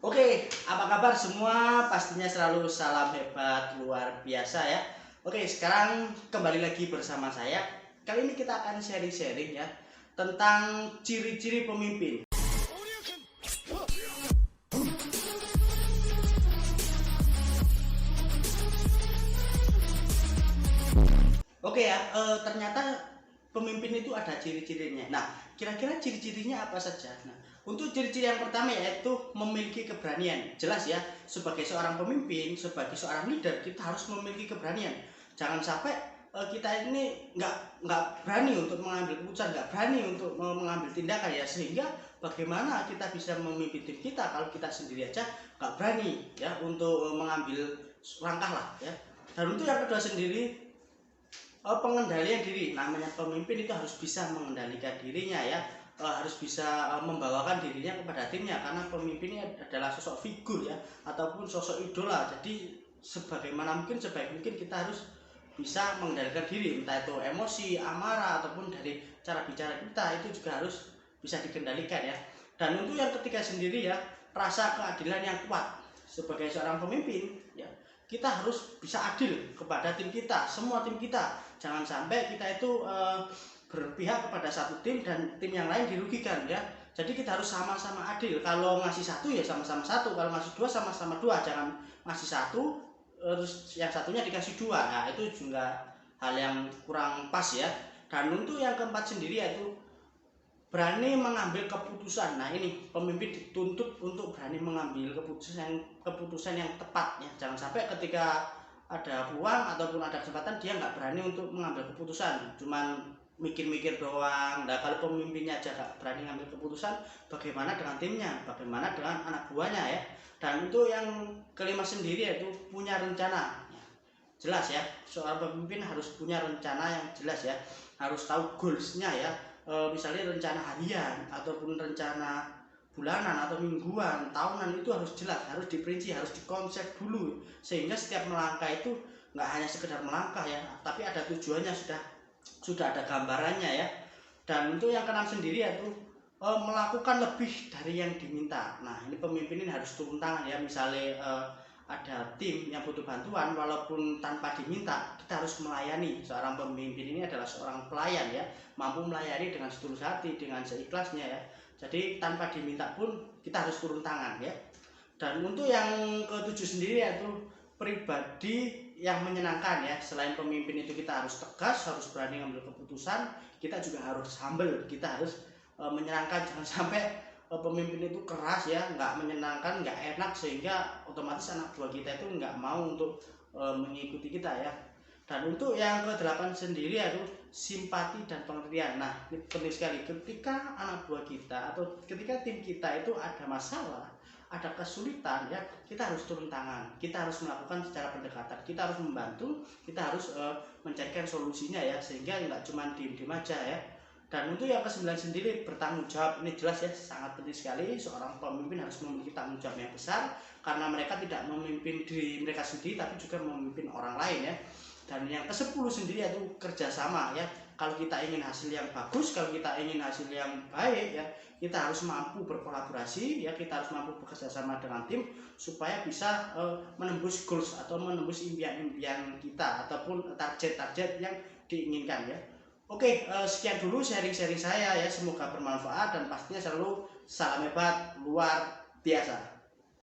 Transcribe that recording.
Oke, apa kabar semua? Pastinya selalu salam hebat luar biasa ya. Oke, sekarang kembali lagi bersama saya. Kali ini kita akan sharing-sharing ya tentang ciri-ciri pemimpin. Oke ya, ternyata pemimpin itu ada ciri-cirinya. Nah, kira-kira ciri-cirinya apa saja? Nah, untuk ciri-ciri yang pertama yaitu memiliki keberanian. Jelas ya, sebagai seorang pemimpin, sebagai seorang leader, kita harus memiliki keberanian. Jangan sampai kita ini nggak berani untuk mengambil keputusan, nggak berani untuk mengambil tindakan ya, sehingga bagaimana kita bisa memimpin tim kita kalau kita sendiri aja nggak berani ya untuk mengambil langkah lah ya. Dan untuk yang kedua sendiri, pengendalian diri. Namanya pemimpin itu harus bisa mengendalikan dirinya ya, harus bisa membawakan dirinya kepada timnya, karena pemimpin ini adalah sosok figur ya, ataupun sosok idola. Jadi sebagaimana mungkin, sebaik mungkin kita harus bisa mengendalikan diri, entah itu emosi, amarah, ataupun dari cara bicara kita itu juga harus bisa dikendalikan ya. Dan untuk yang ketiga sendiri ya, rasa keadilan yang kuat. Sebagai seorang pemimpin ya, kita harus bisa adil kepada tim kita, semua tim kita. Jangan sampai kita itu berpihak kepada satu tim dan tim yang lain dirugikan ya. Jadi kita harus sama-sama adil. Kalau ngasih satu ya sama-sama satu, kalau ngasih dua sama-sama dua. Jangan ngasih satu terus yang satunya dikasih dua. Nah, itu juga hal yang kurang pas ya. Dan untuk yang keempat sendiri yaitu berani mengambil keputusan. Nah, ini pemimpin dituntut untuk berani mengambil keputusan yang tepat ya. Jangan sampai ketika ada peluang ataupun ada kesempatan dia nggak berani untuk mengambil keputusan, cuman mikir-mikir doang. Nah, kalau pemimpinnya aja nggak berani mengambil keputusan, bagaimana dengan timnya, bagaimana dengan anak buahnya ya. Dan untuk yang kelima sendiri yaitu punya rencana. Jelas ya, seorang pemimpin harus punya rencana yang jelas ya, harus tahu goalsnya ya. Misalnya rencana harian ataupun rencana bulanan atau mingguan, tahunan, itu harus jelas, harus diperinci, harus dikonsep dulu, sehingga setiap melangkah itu nggak hanya sekedar melangkah ya, tapi ada tujuannya, sudah ada gambarannya ya. Dan untuk yang keenam sendiri yaitu melakukan lebih dari yang diminta. Nah, ini pemimpin ini harus turun tangan ya. Misalnya ada tim yang butuh bantuan, walaupun tanpa diminta, kita harus melayani. Seorang pemimpin ini adalah seorang pelayan ya, mampu melayani dengan setulus hati, dengan seikhlasnya ya. Jadi tanpa diminta pun kita harus turun tangan ya. Dan untuk yang ketujuh sendiri yaitu pribadi yang menyenangkan ya. Selain pemimpin itu kita harus tegas, harus berani mengambil keputusan, kita juga harus humble, kita harus menyenangkan. Jangan sampai pemimpin itu keras ya, nggak menyenangkan, nggak enak, sehingga otomatis anak buah kita itu nggak mau untuk mengikuti kita ya. Dan untuk yang ke-8 sendiri yaitu simpati dan pengertian. Nah, ini penting sekali. Ketika anak buah kita atau ketika tim kita itu ada masalah, ada kesulitan ya, kita harus turun tangan, kita harus melakukan secara pendekatan, kita harus membantu, kita harus mencarikan solusinya ya, sehingga nggak cuma diem-diem aja ya. Dan untuk yang ke-9 sendiri, bertanggung jawab. Ini jelas ya, sangat penting sekali. Seorang pemimpin harus memiliki tanggung jawab yang besar, karena mereka tidak memimpin diri mereka sendiri, tapi juga memimpin orang lain ya. Dan yang ke-10 sendiri yaitu kerjasama ya. Kalau kita ingin hasil yang bagus, kalau kita ingin hasil yang baik ya, kita harus mampu berkolaborasi ya, kita harus mampu bekerjasama dengan tim supaya bisa menembus goals atau menembus impian-impian kita ataupun target-target yang diinginkan ya. Oke, sekian dulu sharing-sharing saya ya, semoga bermanfaat dan pastinya selalu salam hebat luar biasa.